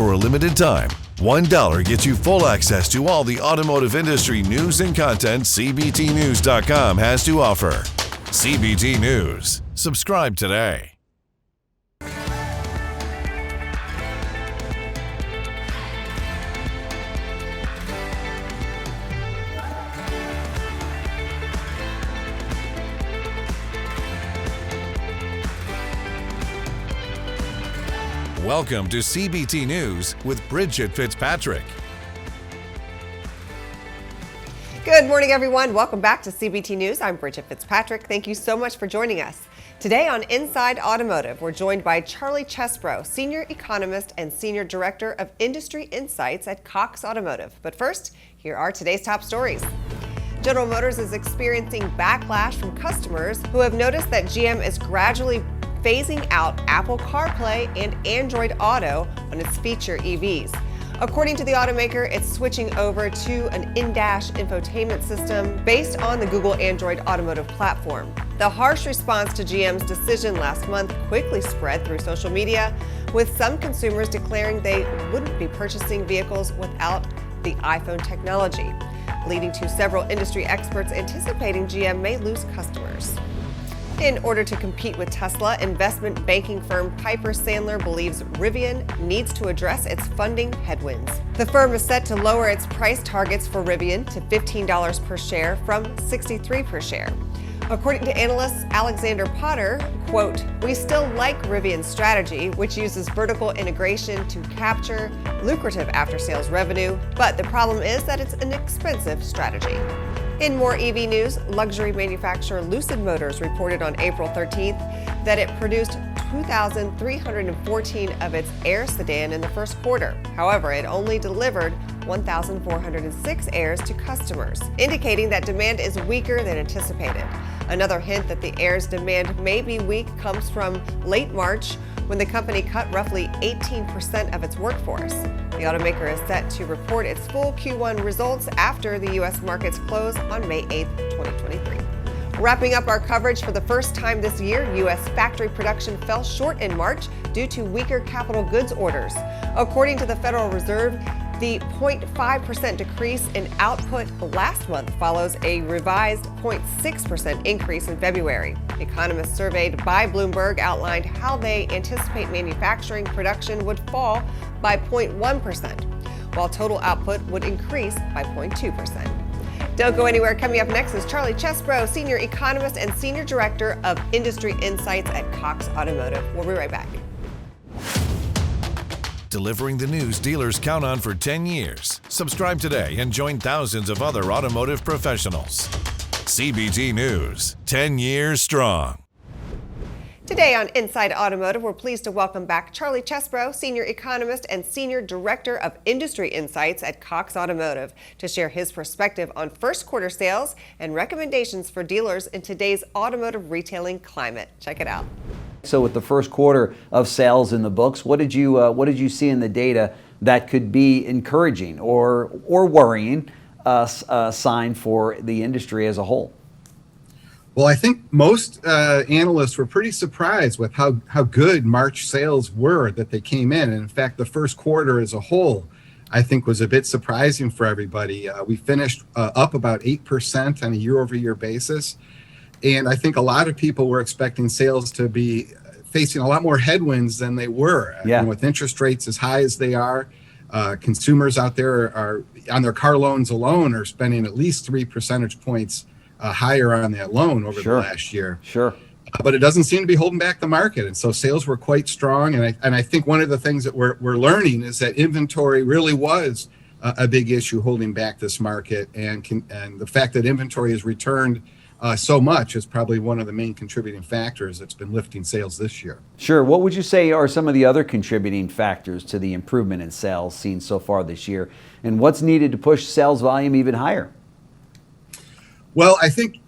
for a limited time, $1 gets you full access to all the automotive industry news and content CBTnews.com has to offer. CBT News. Subscribe today. Welcome to CBT News with Bridget Fitzpatrick. Good morning, everyone. Welcome back to CBT News. I'm Bridget Fitzpatrick. Thank you so much for joining us. Today on Inside Automotive, we're joined by Charlie Chesbro, Senior Economist and Senior Director of Industry Insights at Cox Automotive. But first, here are today's top stories. General Motors is experiencing backlash from customers who have noticed that GM is gradually phasing out Apple CarPlay and Android Auto on its feature EVs. According to the automaker, it's switching over to an in-dash infotainment system based on the Google Android Automotive platform. The harsh response to GM's decision last month quickly spread through social media, with some consumers declaring they wouldn't be purchasing vehicles without the iPhone technology, leading to several industry experts anticipating GM may lose customers. In order to compete with Tesla, investment banking firm Piper Sandler believes Rivian needs to address its funding headwinds. The firm is set to lower its price targets for Rivian to $15 per share from $63 per share. According to analysts Alexander Potter, quote, "We still like Rivian's strategy, which uses vertical integration to capture lucrative after-sales revenue, but the problem is that it's an expensive strategy." In more EV news, luxury manufacturer Lucid Motors reported on April 13th that it produced 2,314 of its Air sedan in the first quarter. However, it only delivered 1,406 Airs to customers, indicating that demand is weaker than anticipated. Another hint that the Air's demand may be weak comes from late March, when the company cut roughly 18% of its workforce. The automaker is set to report its full Q1 results after the U.S. markets close on May 8, 2023. Wrapping up our coverage for the first time this year, U.S. factory production fell short in March due to weaker capital goods orders. According to the Federal Reserve, the 0.5% decrease in output last month follows a revised 0.6% increase in February. Economists surveyed by Bloomberg outlined how they anticipate manufacturing production would fall by 0.1%, while total output would increase by 0.2%. Don't go anywhere. Coming up next is Charlie Chesbro, Senior Economist and Senior Director of Industry Insights at Cox Automotive. We'll be right back. Delivering the news dealers count on for 10 years. Subscribe today and join thousands of other automotive professionals. CBT News, 10 years strong. Today on Inside Automotive, we're pleased to welcome back Charlie Chesbro, Senior Economist and Senior Director of Industry Insights at Cox Automotive, to share his perspective on first quarter sales and recommendations for dealers in today's automotive retailing climate. Check it out. So with the first quarter of sales in the books, what did you see in the data that could be encouraging or worrying sign for the industry as a whole? Well, I think most analysts were pretty surprised with how good March sales were, that they came in. And in fact, the first quarter as a whole, I think, was a bit surprising for everybody. We finished up about 8% on a year-over-year basis. And I think a lot of people were expecting sales to be facing a lot more headwinds than they were. Yeah. And with interest rates as high as they are, consumers out there are on their car loans alone are spending at least 3 percentage points higher on that loan over the last year. Sure. But it doesn't seem to be holding back the market. And so sales were quite strong. And I think one of the things that we're learning is that inventory really was a big issue holding back this market. And the fact that inventory has returned so much is probably one of the main contributing factors that's been lifting sales this year. Sure. What would you say are some of the other contributing factors to the improvement in sales seen so far this year? And what's needed to push sales volume even higher? Well, I think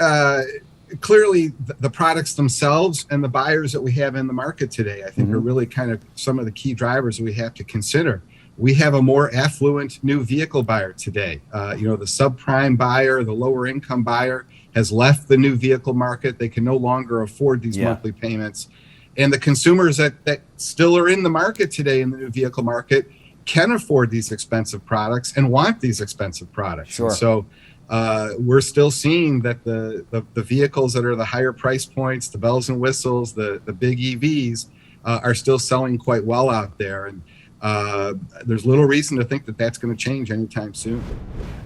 clearly the products themselves and the buyers that we have in the market today, I think are really kind of some of the key drivers we have to consider. We have a more affluent new vehicle buyer today. The subprime buyer, the lower income buyer has left the new vehicle market. They can no longer afford these monthly payments. And the consumers that still are in the market today in the new vehicle market can afford these expensive products and want these expensive products. Sure. And so we're still seeing that the vehicles that are the higher price points, the bells and whistles, the big EVs are still selling quite well out there. And there's little reason to think that that's going to change anytime soon.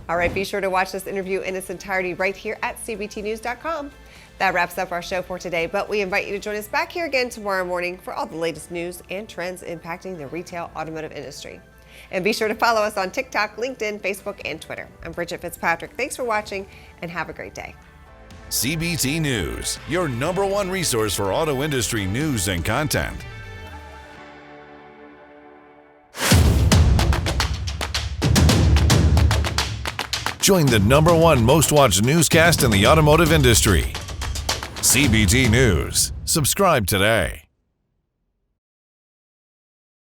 All right, be sure to watch this interview in its entirety right here at cbtnews.com. That wraps up our show for today, but we invite you to join us back here again tomorrow morning for all the latest news and trends impacting the retail automotive industry. And be sure to follow us on TikTok, LinkedIn, Facebook, and Twitter. I'm Bridget Fitzpatrick. Thanks for watching and have a great day. CBT News, your #1 resource for auto industry news and content. Join the #1 most watched newscast in the automotive industry. CBT News. Subscribe today.